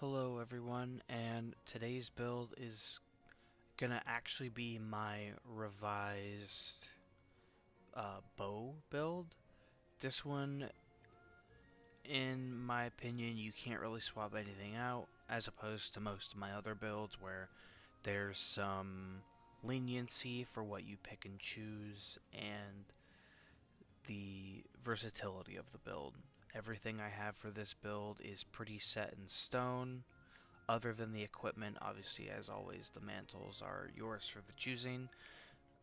Hello everyone, and today's build is gonna actually be my revised bow build. This one, in my opinion, you can't really swap anything out, as opposed to most of my other builds where there's some leniency for what you pick and choose, and the versatility of the build. Everything I have for this build is pretty set in stone. Other than the equipment, obviously, as always, the mantles are yours for the choosing.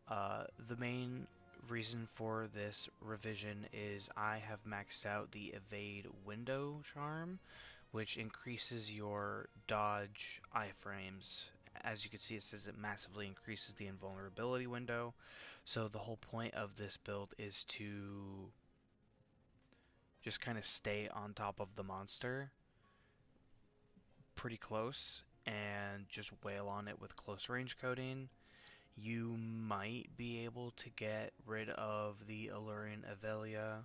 The main reason for this revision is I have maxed out the evade window charm, which increases your dodge iframes. As you can see, it says it massively increases the invulnerability window. So the whole point of this build is to just kind of stay on top of the monster pretty close and just wail on it with close range coding. You might be able to get rid of the Alluring Avelia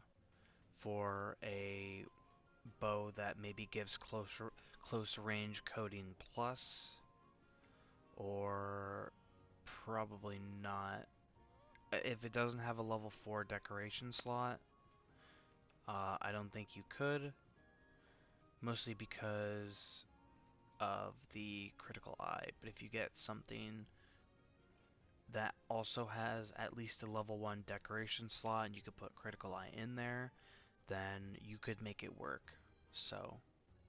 for a bow that maybe gives close range coding plus, or probably not. If it doesn't have a level 4 decoration slot, I don't think you could, mostly because of the critical eye. But if you get something that also has at least a level 1 decoration slot and you could put critical eye in there, then you could make it work. So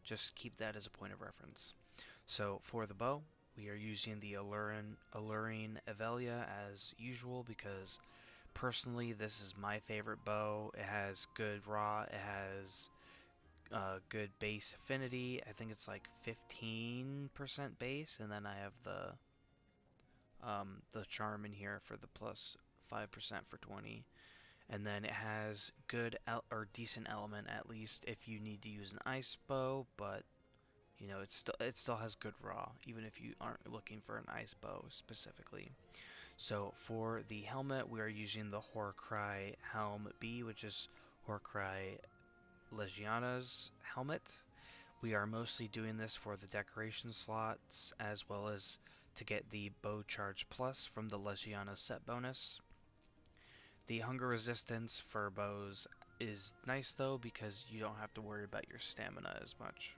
just keep that as a point of reference. So for the bow, we are using the Alluring Avelia as usual because personally this is my favorite bow. It has good raw, it has good base affinity. I think it's like 15% base, and then I have the charm in here for the plus 5% for 20. And then it has good or decent element at least if you need to use an ice bow, but you know it still has good raw even if you aren't looking for an ice bow specifically. So for the helmet, we are using the Horcrux Helm B, which is Horcrux Legiana's helmet. We are mostly doing this for the decoration slots as well as to get the bow charge plus from the Legiana set bonus. The hunger resistance for bows is nice though because you don't have to worry about your stamina as much.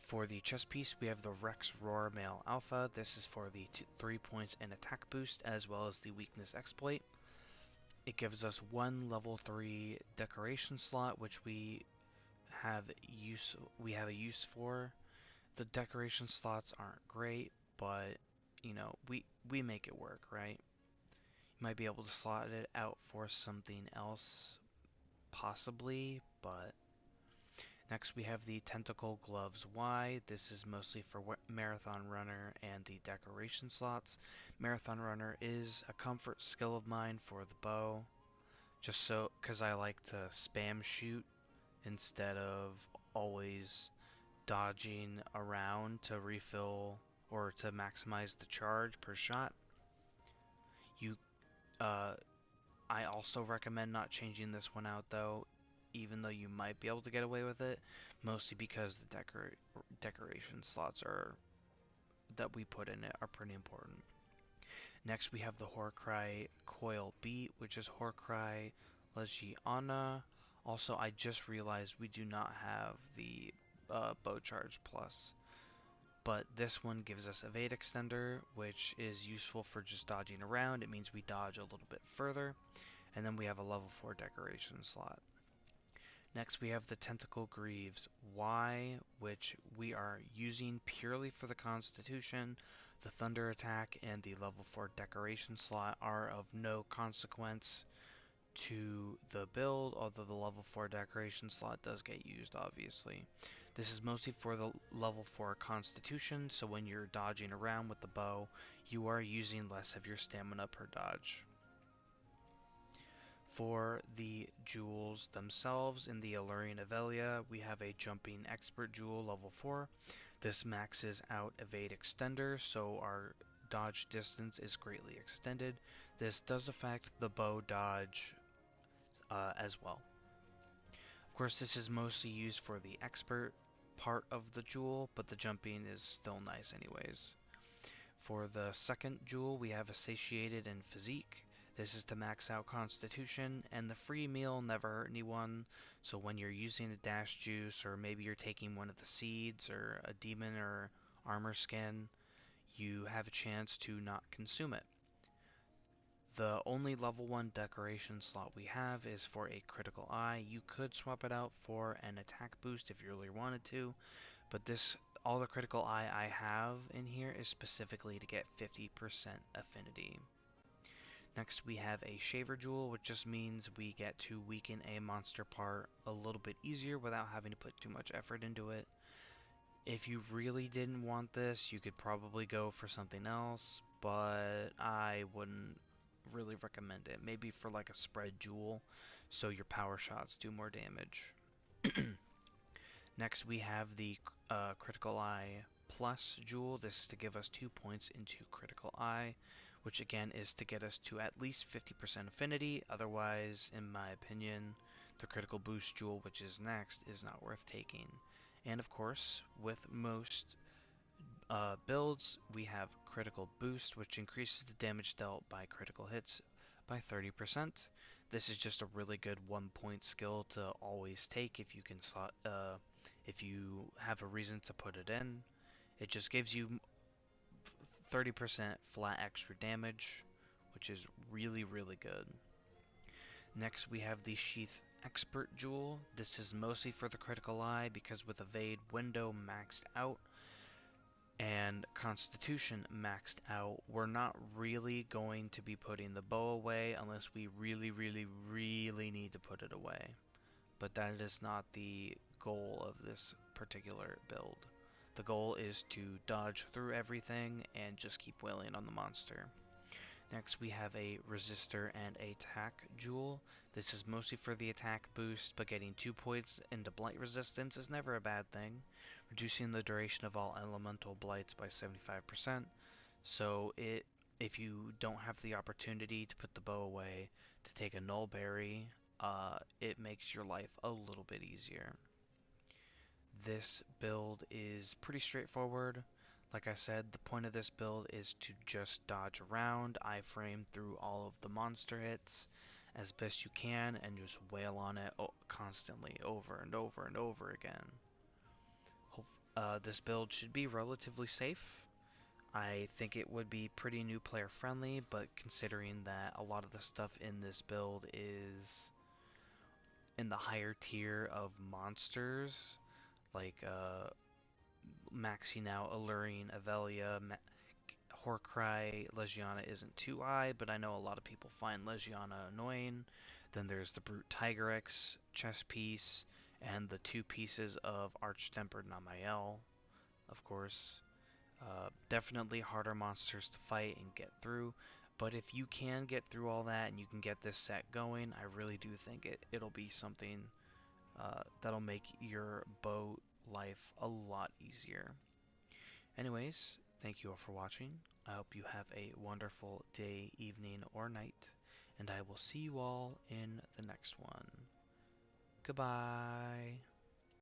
For the chest piece, we have the Rex Roar Male Alpha. This is for the 3 points in attack boost as well as the weakness exploit. It gives us one level 3 decoration slot, which we have a use for. The decoration slots aren't great, but you know, we make it work, right? You might be able to slot it out for something else, possibly, but next we have the Tentacle Gloves Y. This is mostly for Marathon Runner and the decoration slots. Marathon Runner is a comfort skill of mine for the bow, just so because I like to spam shoot instead of always dodging around to refill or to maximize the charge per shot. You, I also recommend not changing this one out though, even though you might be able to get away with it, mostly because the decoration slots that we put in it are pretty important. Next we have the Horcrux Coil Beat, which is Horcrux Legiana. Also, I just realized we do not have the bow charge plus, but this one gives us evade extender, which is useful for just dodging around. It means we dodge a little bit further, and then we have a level 4 decoration slot. Next we have the Tentacle Greaves Y, which we are using purely for the Constitution. The Thunder Attack and the level 4 decoration slot are of no consequence to the build, although the level 4 decoration slot does get used, obviously. This is mostly for the level 4 Constitution, so when you're dodging around with the bow, you are using less of your stamina per dodge. For the jewels themselves, in the Alluring Avelia, we have a Jumping Expert jewel level 4. This maxes out Evade Extender, so our dodge distance is greatly extended. This does affect the bow dodge as well. Of course, this is mostly used for the Expert part of the jewel, but the jumping is still nice anyways. For the second jewel, we have a Satiated and Physique. This is to max out Constitution, and the free meal never hurt anyone, so when you're using a dash juice, or maybe you're taking one of the seeds, or a demon or armor skin, you have a chance to not consume it. The only level 1 decoration slot we have is for a critical eye. You could swap it out for an attack boost if you really wanted to, but all the critical eye I have in here is specifically to get 50% affinity. Next we have a Shaver Jewel, which just means we get to weaken a monster part a little bit easier without having to put too much effort into it. If you really didn't want this, you could probably go for something else, but I wouldn't really recommend it. Maybe for like a spread jewel, so your power shots do more damage. Next we have the Critical Eye Plus jewel. This is to give us 2 points into Critical Eye, which again is to get us to at least 50% affinity. Otherwise, in my opinion, the Critical Boost jewel, which is next, is not worth taking. And of course, with most builds, we have Critical Boost, which increases the damage dealt by critical hits by 30%. This is just a really good 1-point skill to always take if you can if you have a reason to put it in. It just gives you 30% flat extra damage, which is really, really good. Next we have the Sheath Expert Jewel. This is mostly for the critical eye because with Evade Window maxed out and Constitution maxed out, we're not really going to be putting the bow away unless we really, really, really need to put it away. But that is not the goal of this particular build. The goal is to dodge through everything and just keep wailing on the monster. Next we have a Resistor and Attack Jewel. This is mostly for the attack boost, but getting 2 points into Blight Resistance is never a bad thing, reducing the duration of all elemental blights by 75%. So if you don't have the opportunity to put the bow away to take a Null Berry, it makes your life a little bit easier. This build is pretty straightforward. Like I said, the point of this build is to just dodge around, iframe through all of the monster hits as best you can, and just wail on it constantly over and over and over again. This build should be relatively safe. I think it would be pretty new player friendly, but considering that a lot of the stuff in this build is in the higher tier of monsters, like maxing out Alluring, Avelia, Horcry, Legiana isn't too high, but I know a lot of people find Legiana annoying. Then there's the Brute Tigrex, Chess Piece, and the 2 pieces of Arch-Tempered Namael, of course. Definitely harder monsters to fight and get through, but if you can get through all that and you can get this set going, I really do think it'll be something that'll make your bow life a lot easier. Anyways, thank you all for watching. I hope you have a wonderful day, evening, or night, and I will see you all in the next one. Goodbye.